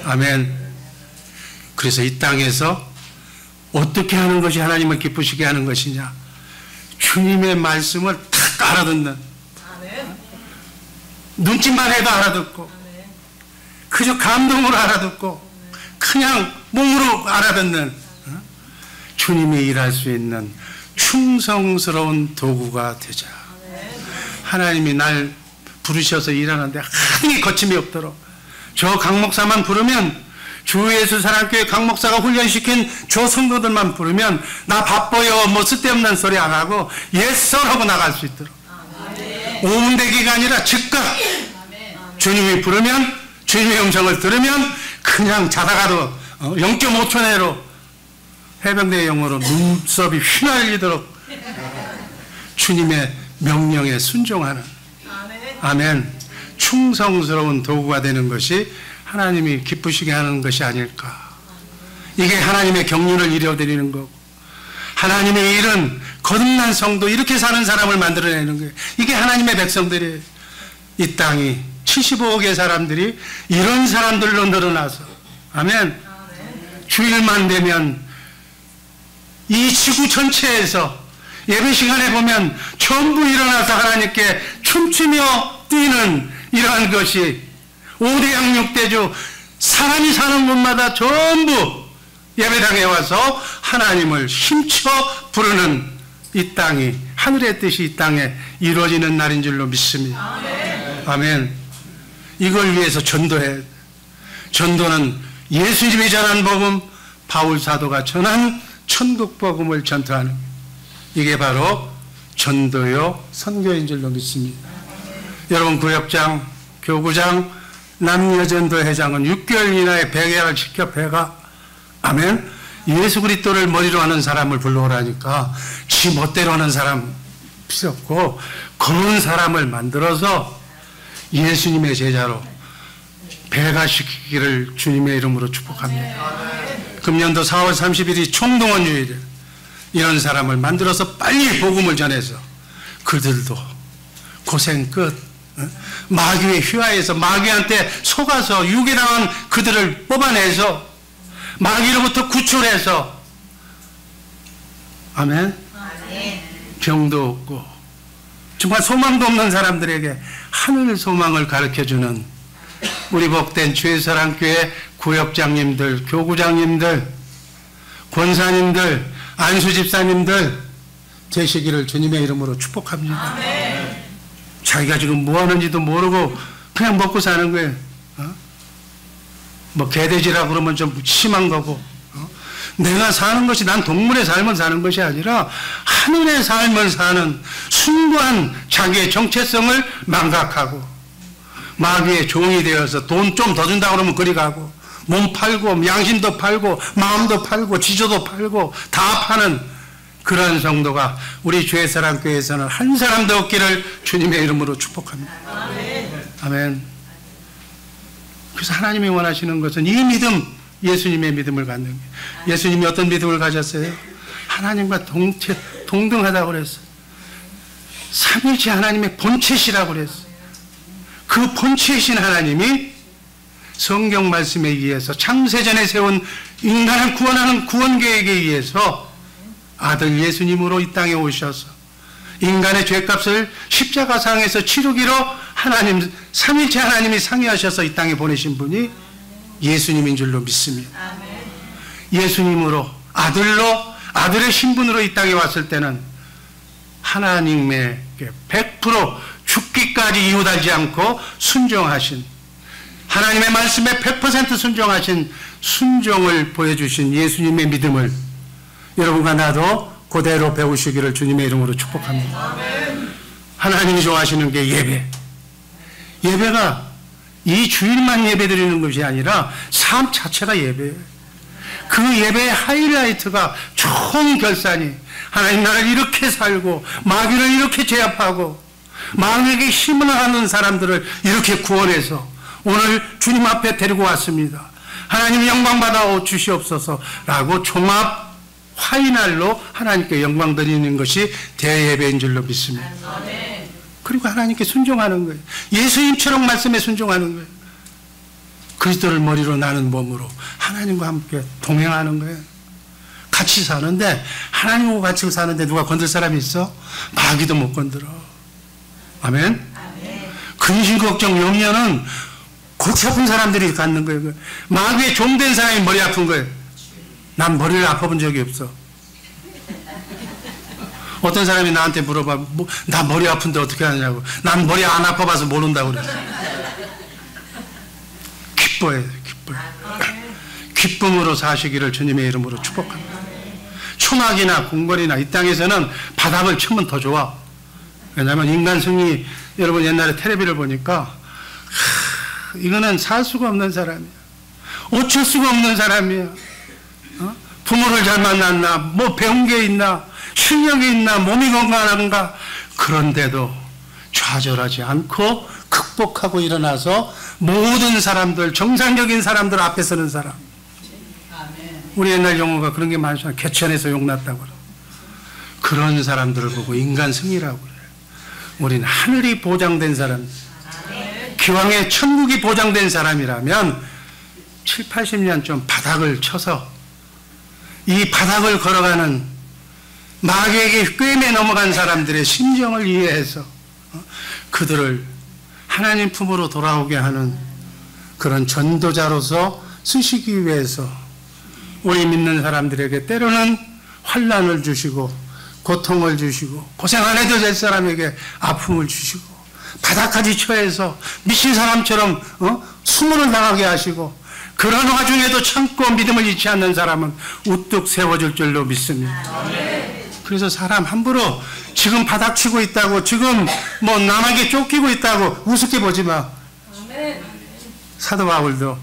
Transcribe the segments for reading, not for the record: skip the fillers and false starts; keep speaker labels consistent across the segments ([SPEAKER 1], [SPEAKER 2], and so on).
[SPEAKER 1] 아멘. 그래서 이 땅에서 어떻게 하는 것이 하나님을 기쁘시게 하는 것이냐? 주님의 말씀을 탁 알아듣는, 눈짓만 해도 알아듣고, 그저 감동으로 알아듣고, 그냥 몸으로 알아듣는 주님이 일할 수 있는 충성스러운 도구가 되자. 하나님이 날 부르셔서 일하는데 하등이 거침이 없도록, 저 강목사만 부르면, 주 예수 사랑교회 강목사가 훈련시킨 저 성도들만 부르면 나 바빠요 뭐 쓸데없는 소리 안 하고 예스 하고 나갈 수 있도록, 오문대기가 아니라 즉각 주님이 부르면, 주님의 음성을 들으면 그냥 자다가도 0.5초 내로 해병대의 영어로 눈썹이 휘날리도록 주님의 명령에 순종하는, 아멘, 충성스러운 도구가 되는 것이 하나님이 기쁘시게 하는 것이 아닐까. 이게 하나님의 경륜을 이루어드리는 거고, 하나님의 일은 거듭난 성도, 이렇게 사는 사람을 만들어내는 거예요. 이게 하나님의 백성들이에요. 이 땅이 75억의 사람들이 이런 사람들로 늘어나서, 아멘, 주일만 되면 이 지구 전체에서 예배 시간에 보면 전부 일어나서 하나님께 춤추며 뛰는 이러한 것이 5대 양육대주, 사람이 사는 곳마다 전부 예배당에 와서 하나님을 힘쳐 부르는 이 땅이 하늘의 뜻이 이 땅에 이루어지는 날인 줄로 믿습니다. 아멘. 이걸 위해서 전도해. 전도는 예수님이 전한 복음, 바울 사도가 전한 천국 복음을 전도하는, 이게 바로 전도요 선교인 줄로 믿습니다. 여러분, 구역장, 교구장, 남녀전도 회장은 6개월 이내에 백야를 시켜 배가, 아멘, 예수 그리스도를 머리로 하는 사람을 불러오라니까 지 멋대로 하는 사람 필요 없고 그런 사람을 만들어서 예수님의 제자로 배가시키기를 주님의 이름으로 축복합니다. 금년도 4월 30일이 총동원 유일이에요. 이런 사람을 만들어서 빨리 복음을 전해서 그들도 고생 끝, 마귀의 휘하에서 마귀한테 속아서 유괴당한 그들을 뽑아내서 마귀로부터 구출해서, 아멘, 병도 없고 정말 소망도 없는 사람들에게 하늘 소망을 가르쳐주는 우리 복된 주의사랑교회 구역장님들, 교구장님들, 권사님들, 안수집사님들 되시기를 주님의 이름으로 축복합니다. 자기가 지금 뭐 하는지도 모르고 그냥 먹고 사는 거예요. 뭐 개돼지라 그러면 좀 심한 거고, 내가 사는 것이, 난 동물의 삶을 사는 것이 아니라 하늘의 삶을 사는 숭고한 자기의 정체성을 망각하고 마귀의 종이 되어서 돈 좀 더 준다 그러면 그리 가고, 몸 팔고 양심도 팔고 마음도 팔고 지조도 팔고 다 파는 그러한 성도가 우리 주의사랑교회에서는 한 사람도 없기를 주님의 이름으로 축복합니다. 아멘. 그래서 하나님이 원하시는 것은 이 믿음, 예수님의 믿음을 갖는 거예요. 예수님이 어떤 믿음을 가졌어요? 하나님과 동등하다고 그랬어요. 삼위일체 하나님의 본체시라고 그랬어요. 그 본체이신 하나님이 성경 말씀에 의해서 창세전에 세운 인간을 구원하는 구원 계획에 의해서 아들 예수님으로 이 땅에 오셔서 인간의 죄값을 십자가상에서 치르기로 하나님, 삼위일체 하나님이 상의하셔서 이 땅에 보내신 분이 예수님인 줄로 믿습니다. 예수님으로, 아들로, 아들의 신분으로 이 땅에 왔을 때는 하나님의 100% 죽기까지 이웃하지 않고 순종하신, 하나님의 말씀에 100% 순종하신 순종을 보여주신 예수님의 믿음을 여러분과 나도 그대로 배우시기를 주님의 이름으로 축복합니다. 하나님이 좋아하시는 게 예배. 예배가 이 주일만 예배 드리는 것이 아니라 삶 자체가 예배예요. 그 예배의 하이라이트가 총 결산이 하나님 나라를 이렇게 살고 마귀를 이렇게 제압하고 마귀에게 힘을 하는 사람들을 이렇게 구원해서 오늘 주님 앞에 데리고 왔습니다. 하나님 영광 받아 주시옵소서라고 종합 화이날로 하나님께 영광 드리는 것이 대예배인 줄로 믿습니다. 그리고 하나님께 순종하는 거예요. 예수님처럼 말씀에 순종하는 거예요. 그리스도를 머리로 나는 몸으로 하나님과 함께 동행하는 거예요. 같이 사는데, 하나님과 같이 사는데 누가 건들 사람이 있어? 마귀도 못 건드려. 아멘? 근심, 걱정, 염려는 골치 아픈 사람들이 갖는 거예요. 마귀의 종된 사람이 머리 아픈 거예요. 난 머리를 아파본 적이 없어. 어떤 사람이 나한테 물어봐, 나 머리 아픈데 어떻게 하냐고. 난 머리 안 아파봐서 모른다고 그랬어. 기뻐해요, 기뻐해. 기쁨으로 사시기를 주님의 이름으로 축복합니다. 초막이나 궁궐이나 이 땅에서는 바닥을 치면 더 좋아. 왜냐하면 인간 승리, 여러분 옛날에 텔레비를 보니까 이거는 살 수가 없는 사람이야. 어쩔 수가 없는 사람이야. 부모를 잘 만났나, 뭐 배운 게 있나, 실력이 있나, 몸이 건강한가. 그런데도 좌절하지 않고 극복하고 일어나서 모든 사람들, 정상적인 사람들 앞에 서는 사람. 우리 옛날 용어가 그런 게 많잖아요. 개천에서 용났다고 그래요. 그런 사람들을 보고 인간 승리라고 그래요. 우리는 하늘이 보장된 사람, 기왕에 천국이 보장된 사람이라면 7, 80년 좀 바닥을 쳐서 이 바닥을 걸어가는 마귀에게 꿰매 넘어간 사람들의 심정을 이해해서 그들을 하나님 품으로 돌아오게 하는 그런 전도자로서 쓰시기 위해서 우리 믿는 사람들에게 때로는 환난을 주시고 고통을 주시고 고생 안 해도 될 사람에게 아픔을 주시고 바닥까지 처해서 미친 사람처럼 수모를 당하게 하시고 그런 와중에도 참고 믿음을 잃지 않는 사람은 우뚝 세워줄 줄로 믿습니다. 그래서 사람 함부로 지금 바닥치고 있다고, 지금 뭐 남에게 쫓기고 있다고 우습게 보지 마. 사도 바울도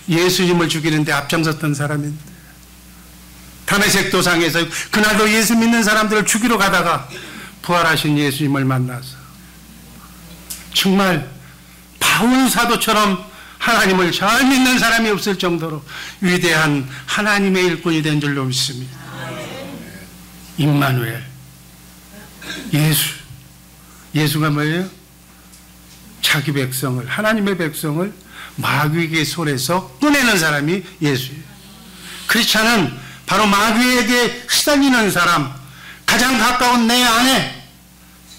[SPEAKER 1] 예수님을 죽이는데 앞장섰던 사람인데 다메섹 도상에서 그날도 예수 믿는 사람들을 죽이러 가다가 부활하신 예수님을 만나서 정말 바울 사도처럼 하나님을 잘 믿는 사람이 없을 정도로 위대한 하나님의 일꾼이 된 줄로 믿습니다. 임마누엘, 예수가 뭐예요? 자기 백성을, 하나님의 백성을 마귀의 손에서 꺼내는 사람이 예수예요. 크리스찬은 바로 마귀에게 시달리는 사람, 가장 가까운 내 안에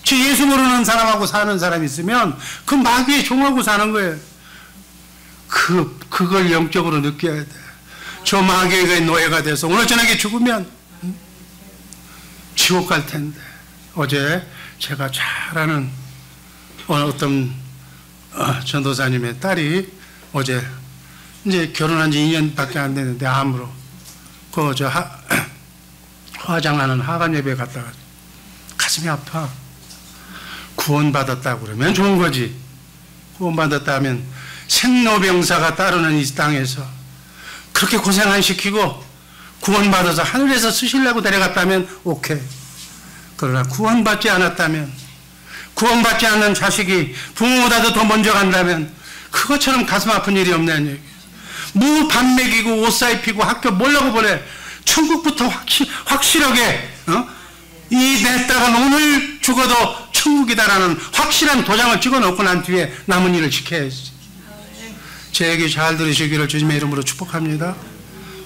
[SPEAKER 1] 즉 예수 모르는 사람하고 사는 사람이 있으면 그 마귀의 종하고 사는 거예요. 그걸 영적으로 느껴야 돼. 저 마귀의 노예가 돼서 오늘 저녁에 죽으면 지옥 갈 텐데. 어제 제가 잘 아는 어떤 전도사님의 딸이 어제 이제 결혼한 지 2년밖에 안 됐는데 암으로 화장하는 하간 예배 갔다가 가슴이 아파. 구원받았다고 그러면 좋은 거지. 구원받았다 하면 생로병사가 따르는 이 땅에서 그렇게 고생 안 시키고 구원받아서 하늘에서 쓰시려고 데려갔다면 오케이. 그러나 구원받지 않았다면, 구원받지 않는 자식이 부모보다도 더 먼저 간다면 그것처럼 가슴 아픈 일이 없냐는 얘기예요. 뭐 밥 먹이고 옷 사입히고 학교 몰라고 보내. 천국부터 확실하게 이 내 딸은 오늘 죽어도 천국이다라는 확실한 도장을 찍어놓고 난 뒤에 남은 일을 지켜야지. 제 얘기 잘 들으시기를 주님의 이름으로 축복합니다.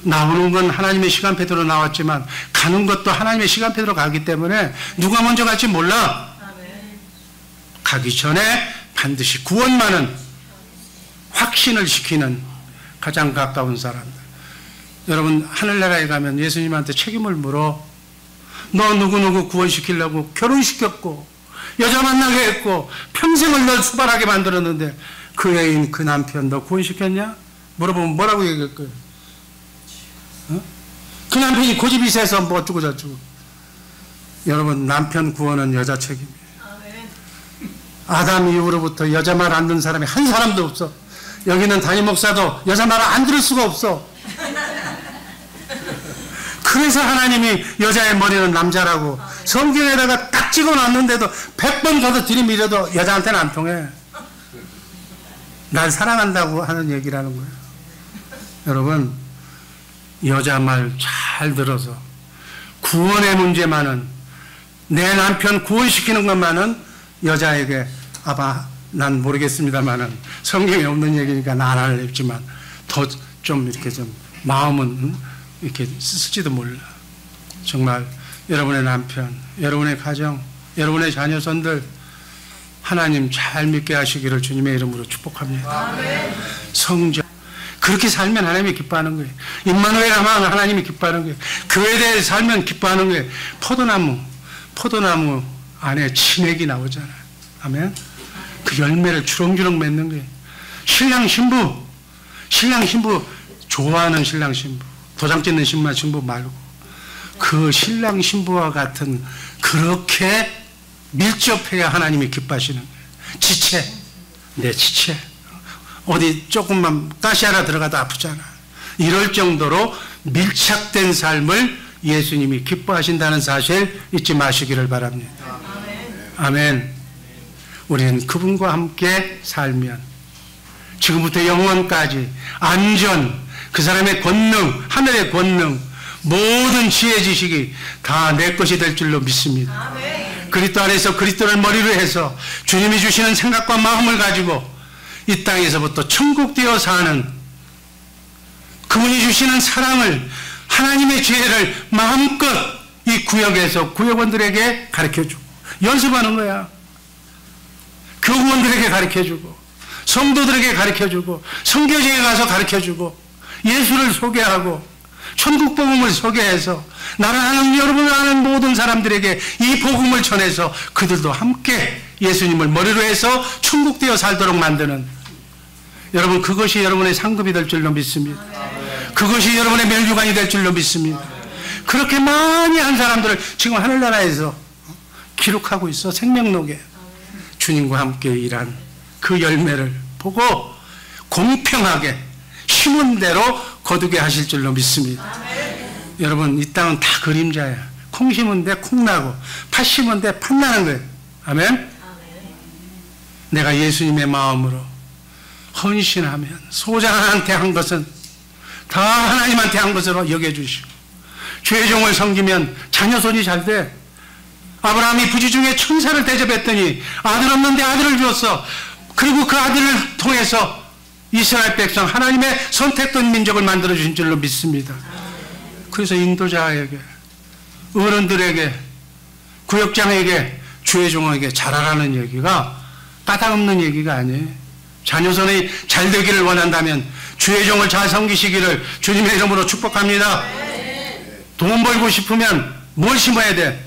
[SPEAKER 1] 나오는 건 하나님의 시간표대로 나왔지만 가는 것도 하나님의 시간표대로 가기 때문에 누가 먼저 갈지 몰라. 가기 전에 반드시 구원만은 확신을 시키는 가장 가까운 사람들. 여러분 하늘나라에 가면 예수님한테 책임을 물어. 너 누구누구 구원시키려고 결혼시켰고 여자 만나게 했고 평생을 널 수발하게 만들었는데 그 애인 그 남편 너 구원시켰냐? 물어보면 뭐라고 얘기할 거예요? 그 남편이 고집이 세서 뭐 어쩌고 저쩌고. 여러분 남편 구원은 여자 책임이에요. 아담 이후로부터 여자 말 안 듣는 사람이 한 사람도 없어. 여기는 담임 목사도 여자 말을 안 들을 수가 없어. 그래서 하나님이 여자의 머리는 남자라고 성경에다가 딱 찍어놨는데도 100번 가서 들이밀어도 여자한테는 안 통해. 날 사랑한다고 하는 얘기라는 거예요. 여러분 여자 말 잘 들어서 구원의 문제만은, 내 남편 구원시키는 것만은 여자에게 아마 난 모르겠습니다만은 성경에 없는 얘기니까 난 안 알겠지만 더 좀 이렇게 좀 마음은 이렇게 쓸지도 몰라. 정말 여러분의 남편, 여러분의 가정, 여러분의 자녀손들 하나님 잘 믿게 하시기를 주님의 이름으로 축복합니다. 성전 그렇게 살면 하나님이 기뻐하는 거예요. 임마누엘 하면 하나님이 기뻐하는 거예요. 교회에 대해 살면 기뻐하는 거예요. 포도나무 안에 진액이 나오잖아요. 아멘. 그 열매를 주렁주렁 맺는 거예요. 신랑 신부 좋아하는 신랑 신부, 도장 찍는 신부 말고 그 신랑 신부와 같은 그렇게 밀접해야 하나님이 기뻐하시는 거예요. 지체, 내 지체 어디 조금만 가시 하나 들어가도 아프잖아. 이럴 정도로 밀착된 삶을 예수님이 기뻐하신다는 사실 잊지 마시기를 바랍니다. 아멘. 우리는 그분과 함께 살면 지금부터 영원까지 안전, 그 사람의 권능, 하늘의 권능, 모든 지혜 지식이 다 내 것이 될 줄로 믿습니다. 그리스도 안에서 그리스도를 머리로 해서 주님이 주시는 생각과 마음을 가지고 이 땅에서부터 천국 되어 사는 그분이 주시는 사랑을, 하나님의 지혜를 마음껏 이 구역에서 구역원들에게 가르쳐주고 연습하는 거야. 교구원들에게 가르쳐주고 성도들에게 가르쳐주고 선교지에 가서 가르쳐주고 예수를 소개하고 천국 복음을 소개해서 나를 아는 여러분을 아는 모든 사람들에게 이 복음을 전해서 그들도 함께 예수님을 머리로 해서 천국 되어 살도록 만드는, 여러분 그것이 여러분의 상급이 될 줄로 믿습니다. 그것이 여러분의 멸류관이 될 줄로 믿습니다. 그렇게 많이 한 사람들을 지금 하늘나라에서 기록하고 있어. 생명록에 주님과 함께 일한 그 열매를 보고 공평하게 심은 대로 거두게 하실 줄로 믿습니다. 여러분 이 땅은 다 그림자야. 콩 심은 데 콩 나고 팥 심은 데 팥 나는 거예요. 아멘. 내가 예수님의 마음으로 헌신하면 소장한테 한 것은 다 하나님한테 한 것으로 여겨주시고, 죄종을 섬기면 자녀손이 잘 돼. 아브라함이 부지 중에 천사를 대접했더니 아들 없는데 아들을 주었어. 그리고 그 아들을 통해서 이스라엘 백성, 하나님의 선택된 민족을 만들어주신 줄로 믿습니다. 그래서 인도자에게, 어른들에게, 구역장에게, 주의종에게 잘하라는 얘기가 까닭없는 얘기가 아니에요. 자녀손이 잘 되기를 원한다면 주의종을 잘 섬기시기를 주님의 이름으로 축복합니다. 돈 벌고 싶으면 뭘 심어야 돼?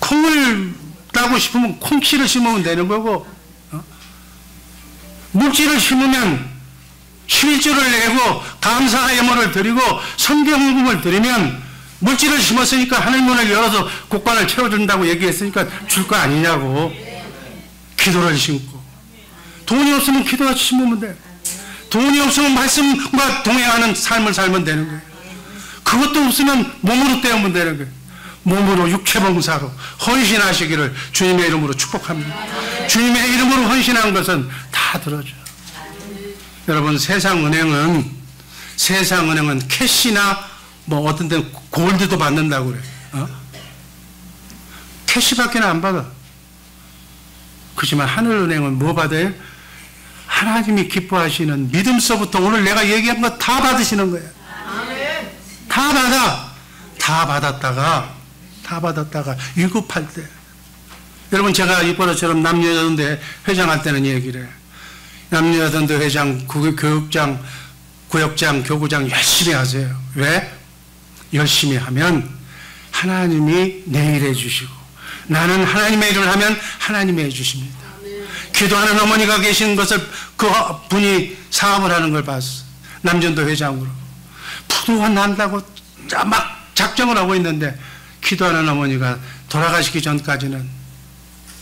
[SPEAKER 1] 콩을 따고 싶으면 콩씨를 심으면 되는 거고, 물질을 심으면 11조를 내고 감사 예물을 드리고 선경금을 드리면, 물질을 심었으니까 하늘문을 열어서 곡간을 채워준다고 얘기했으니까 줄 거 아니냐고. 기도를 심고, 돈이 없으면 기도를 심으면 돼. 돈이 없으면 말씀과 동행하는 삶을 살면 되는 거예요. 그것도 없으면 몸으로 때우면 되는 거예요. 몸으로 육체봉사로 헌신하시기를 주님의 이름으로 축복합니다. 주님의 이름으로 헌신한 것은 다 들어줘요. 여러분 세상은행은 캐시나 뭐 어떤 데는 골드도 받는다고 그래. 캐시밖에 안 받아. 그렇지만 하늘은행은 뭐 받아요? 하나님이 기뻐하시는 믿음서부터 오늘 내가 얘기한 거 다 받으시는 거예요. 다 받아. 다 받았다가 위급할 때, 여러분 제가 이번처럼 남녀여든대 회장할 때는 얘기를 해요. 남녀여든대 회장, 교육장, 구역장, 교구장 열심히 하세요. 왜? 열심히 하면 하나님이 내 일 해주시고, 나는 하나님의 일을 하면 하나님이 해주십니다. 기도하는 어머니가 계신 것을 그 분이 사업을 하는 걸 봤어. 남전도 회장으로 부도가 난다고 막 작정을 하고 있는데, 기도하는 어머니가 돌아가시기 전까지는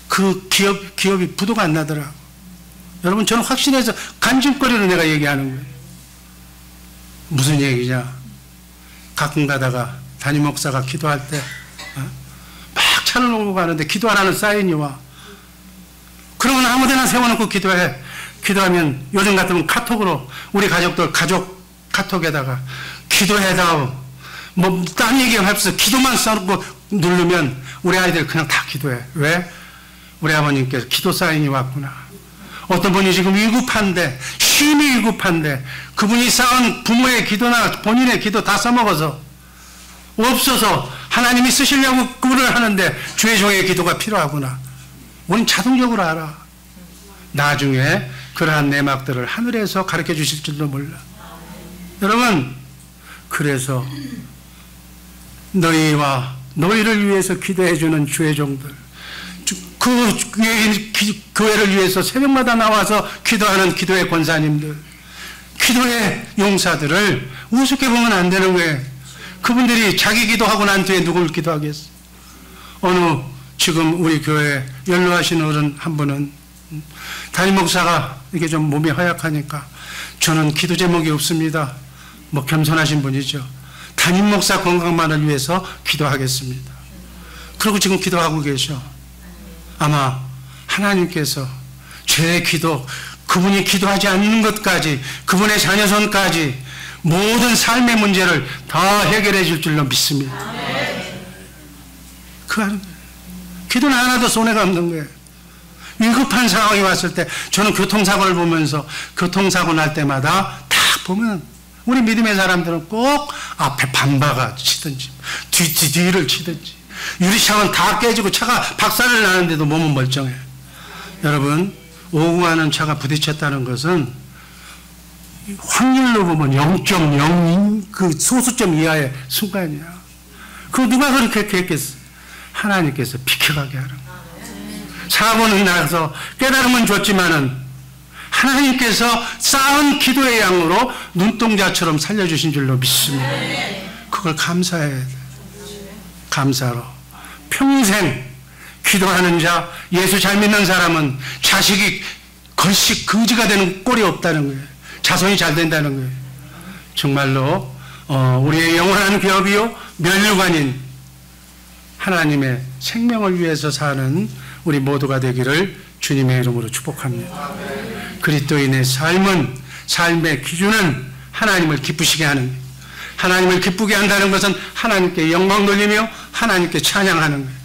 [SPEAKER 1] 그 기업이 부도가 안 나더라고. 여러분 저는 확신해서 간증거리로 내가 얘기하는 거예요. 무슨 얘기냐? 가끔 가다가 담임 목사가 기도할 때 막 차를 놓고 가는데 기도하라는 사인이 와. 그러면 아무데나 세워놓고 기도해. 기도하면 요즘 같으면 카톡으로 우리 가족들 가족 카톡에다가 기도해다오, 뭐 딴 얘기 없어, 기도만 써놓고 누르면 우리 아이들 그냥 다 기도해. 왜? 우리 아버님께서 기도 사인이 왔구나. 어떤 분이 지금 위급한데 힘이 위급한데 그분이 쌓은 부모의 기도나 본인의 기도 다 써먹어서 없어서 하나님이 쓰시려고 그분을 하는데 주의 종의 기도가 필요하구나. 우린 자동적으로 알아. 나중에 그러한 내막들을 하늘에서 가르쳐 주실 줄도 몰라. 여러분, 그래서 너희를 위해서 기도해 주는 주의 종들, 그 교회를 위해서 새벽마다 나와서 기도하는 기도의 권사님들, 기도의 용사들을 우습게 보면 안 되는 거예요. 그분들이 자기 기도하고 난 뒤에 누굴 기도하겠어? 지금 우리 교회 연로하신 어른 한 분은 담임 목사가 이게 좀 몸이 허약하니까 저는 기도 제목이 없습니다. 뭐 겸손하신 분이죠. 담임 목사 건강만을 위해서 기도하겠습니다. 그리고 지금 기도하고 계셔. 아마 하나님께서 제 기도, 그분이 기도하지 않는 것까지, 그분의 자녀손까지 모든 삶의 문제를 다 해결해 줄 줄로 믿습니다. 기도는 하나도 손해가 없는 거예요. 위급한 상황이 왔을 때, 저는 교통사고를 보면서 교통사고 날 때마다 딱 보면 우리 믿음의 사람들은 꼭 앞에 반바가 치든지 뒤를 치든지 유리창은 다 깨지고 차가 박살을 나는데도 몸은 멀쩡해요. 여러분, 오고 가는 차가 부딪혔다는 것은 확률로 보면 0.0 그 소수점 이하의 순간이야. 그거 누가 그렇게 했겠어? 하나님께서 비켜가게 하는 거야. 사고는 나서 깨달음은 줬지만은 하나님께서 쌓은 기도의 양으로 눈동자처럼 살려주신 줄로 믿습니다. 그걸 감사해야 돼. 감사로 평생 기도하는 자, 예수 잘 믿는 사람은 자식이 걸식 거지가 되는 꼴이 없다는 거예요. 자손이 잘 된다는 거예요. 정말로 우리의 영원한 기업이요 면류관인 하나님의 생명을 위해서 사는 우리 모두가 되기를 주님의 이름으로 축복합니다. 그리스도인의 삶의 기준은 하나님을 기쁘시게 하는 거예요. 하나님을 기쁘게 한다는 것은 하나님께 영광 돌리며 하나님께 찬양하는 거예요.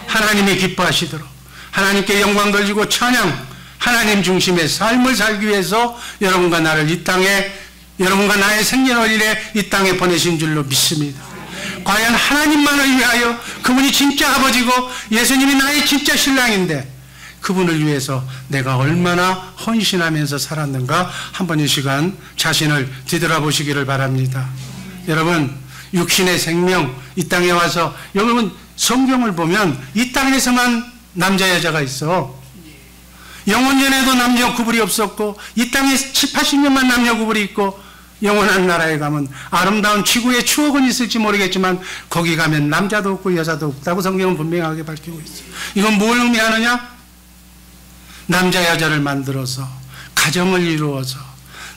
[SPEAKER 1] 하나님이 기뻐하시도록 하나님께 영광 돌리고 찬양, 하나님 중심의 삶을 살기 위해서 여러분과 나를 이 땅에, 여러분과 나의 생년월일에 이 땅에 보내신 줄로 믿습니다. 과연 하나님만을 위하여, 그분이 진짜 아버지고 예수님이 나의 진짜 신랑인데 그분을 위해서 내가 얼마나 헌신하면서 살았는가 한번 이 시간 자신을 뒤돌아보시기를 바랍니다. 여러분, 육신의 생명, 이 땅에 와서, 여러분 성경을 보면 이 땅에서만 남자 여자가 있어. 영원전에도 남녀 구분이 없었고 이 땅에 7, 80년만 남녀 구분이 있고, 영원한 나라에 가면 아름다운 지구의 추억은 있을지 모르겠지만 거기 가면 남자도 없고 여자도 없다고 성경은 분명하게 밝히고 있어요. 이건 뭘 의미하느냐? 남자 여자를 만들어서 가정을 이루어서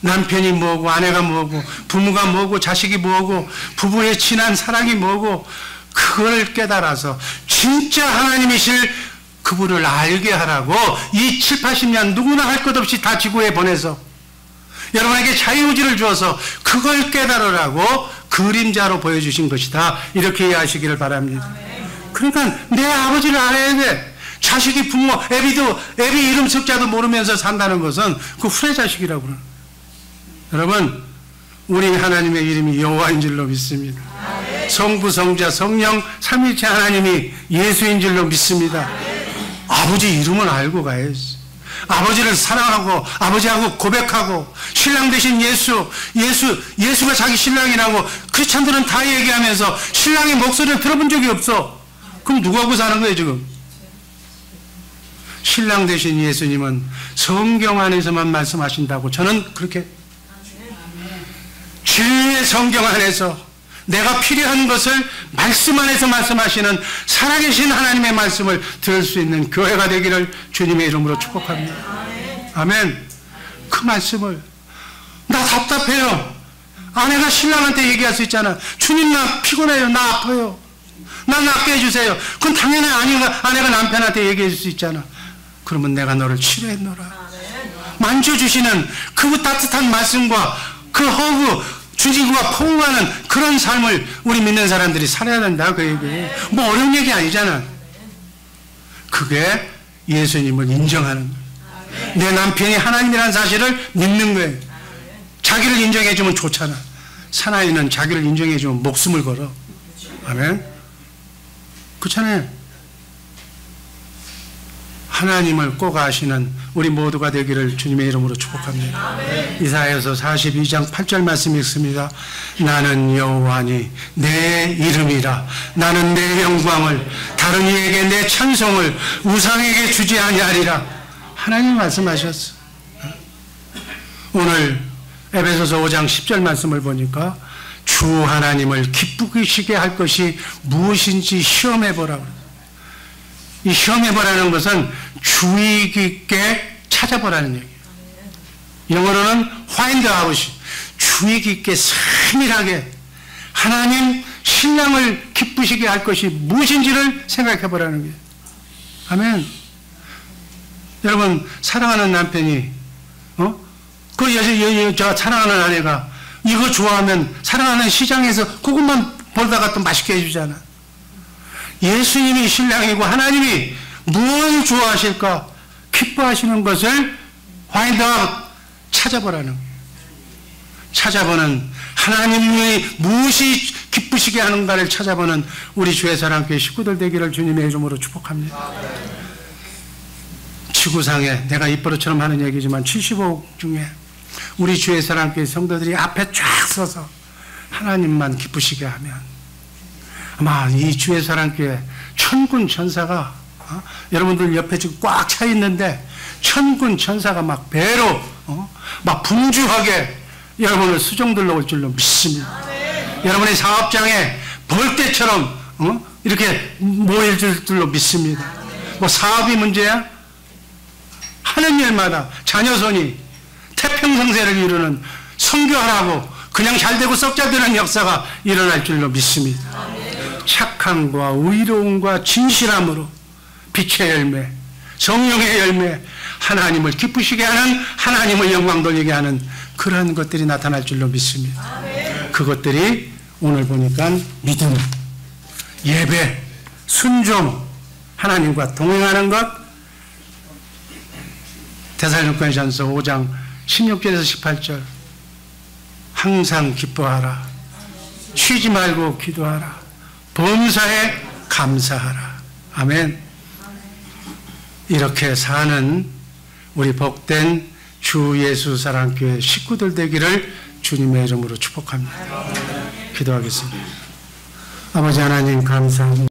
[SPEAKER 1] 남편이 뭐고 아내가 뭐고 부모가 뭐고 자식이 뭐고 부부의 친한 사랑이 뭐고 그걸 깨달아서 진짜 하나님이실 그분을 알게 하라고 이 7, 80년 누구나 할 것 없이 다 지구에 보내서 여러분에게 자유의지를 주어서 그걸 깨달으라고 그림자로 보여주신 것이다. 이렇게 이해하시기를 바랍니다. 그러니까 내 아버지를 알아야 돼. 자식이 부모, 애비 이름 석자도 모르면서 산다는 것은 그 후레자식이라고 그러는 거예요. 여러분, 우리 하나님의 이름이 여호와인 줄로 믿습니다. 성부, 성자, 성령, 삼위일체 하나님이 예수인 줄로 믿습니다. 아버지 이름을 알고 가야지. 아버지를 사랑하고 아버지하고 고백하고 신랑 되신 예수가 자기 신랑이라고 크리스찬들은 다 얘기하면서 신랑의 목소리를 들어본 적이 없어. 그럼 누구하고 사는 거예요 지금? 신랑 되신 예수님은 성경 안에서만 말씀하신다고 저는 그렇게, 진리의 성경 안에서 내가 필요한 것을 말씀 안에서 말씀하시는 살아계신 하나님의 말씀을 들을 수 있는 교회가 되기를 주님의 이름으로 축복합니다. 아멘. 그 말씀을, 나 답답해요. 아내가 신랑한테 얘기할 수 있잖아. 주님 나 피곤해요. 나 아파요. 나 낫게 해주세요. 그건 당연히 아내가 남편한테 얘기해 줄 수 있잖아. 그러면 내가 너를 치료했노라. 만져주시는 그 따뜻한 말씀과 그 허브, 주지구가 포옹하는 그런 삶을 우리 믿는 사람들이 살아야 된다. 그 얘기. 뭐 어려운 얘기 아니잖아. 그게 예수님을 인정하는 거예요. 내 남편이 하나님이라는 사실을 믿는 거예요. 자기를 인정해주면 좋잖아. 사나이는 자기를 인정해주면 목숨을 걸어. 아멘. 그렇잖아요. 하나님을 꼭 아시는 우리 모두가 되기를 주님의 이름으로 축복합니다. 이사야서 42장 8절 말씀 읽습니다. 나는 여호와니 내 이름이라. 나는 내 영광을 다른 이에게 내 찬송을 우상에게 주지 아니하리라. 하나님 말씀하셨어. 오늘 에베소서 5장 10절 말씀을 보니까 주 하나님을 기쁘시게 할 것이 무엇인지 시험해보라고. 이 시험해보라는 것은 주의 깊게 찾아보라는 얘기예요. 영어로는 find out. 주의 깊게 세밀하게 하나님 신랑을 기쁘시게 할 것이 무엇인지를 생각해보라는 거예요. 아멘. 여러분, 사랑하는 남편이 저 사랑하는 아내가 이거 좋아하면 사랑하는 시장에서 그것만 보다가 또 맛있게 해주잖아. 예수님이 신랑이고 하나님이 뭘 좋아하실까? 기뻐하시는 것을 find out, 찾아보라는 거예요. 찾아보는, 하나님이 무엇이 기쁘시게 하는가를 찾아보는 우리 주의 사랑교회 식구들 되기를 주님의 이름으로 축복합니다. 지구상에 내가 입버릇처럼 하는 얘기지만 75억 중에 우리 주의 사랑교회 성도들이 앞에 쫙 서서 하나님만 기쁘시게 하면 아마 이 주의 사랑교회 천군 천사가 여러분들 옆에 지금 꽉 차 있는데 천군 천사가 막 배로 막 분주하게 여러분을 수종들러 올 줄로 믿습니다. 여러분의 사업장에 벌떼처럼 이렇게 모일 줄로 믿습니다. 뭐 사업이 문제야? 하는 일마다 자녀손이 태평성세를 이루는 선교하라고 그냥 잘되고 썩자되는 역사가 일어날 줄로 믿습니다. 착함과 의로움과 진실함으로 빛의 열매, 성령의 열매, 하나님을 기쁘시게 하는, 하나님을 영광 돌리게 하는 그런 것들이 나타날 줄로 믿습니다. 그것들이 오늘 보니까 믿음, 예배, 순종, 하나님과 동행하는 것, 데살로니가전서 5장 16절에서 18절 항상 기뻐하라, 쉬지 말고 기도하라, 범사에 감사하라. 아멘. 이렇게 사는 우리 복된 주 예수 사랑교회 식구들 되기를 주님의 이름으로 축복합니다. 기도하겠습니다. 아버지 하나님 감사합니다.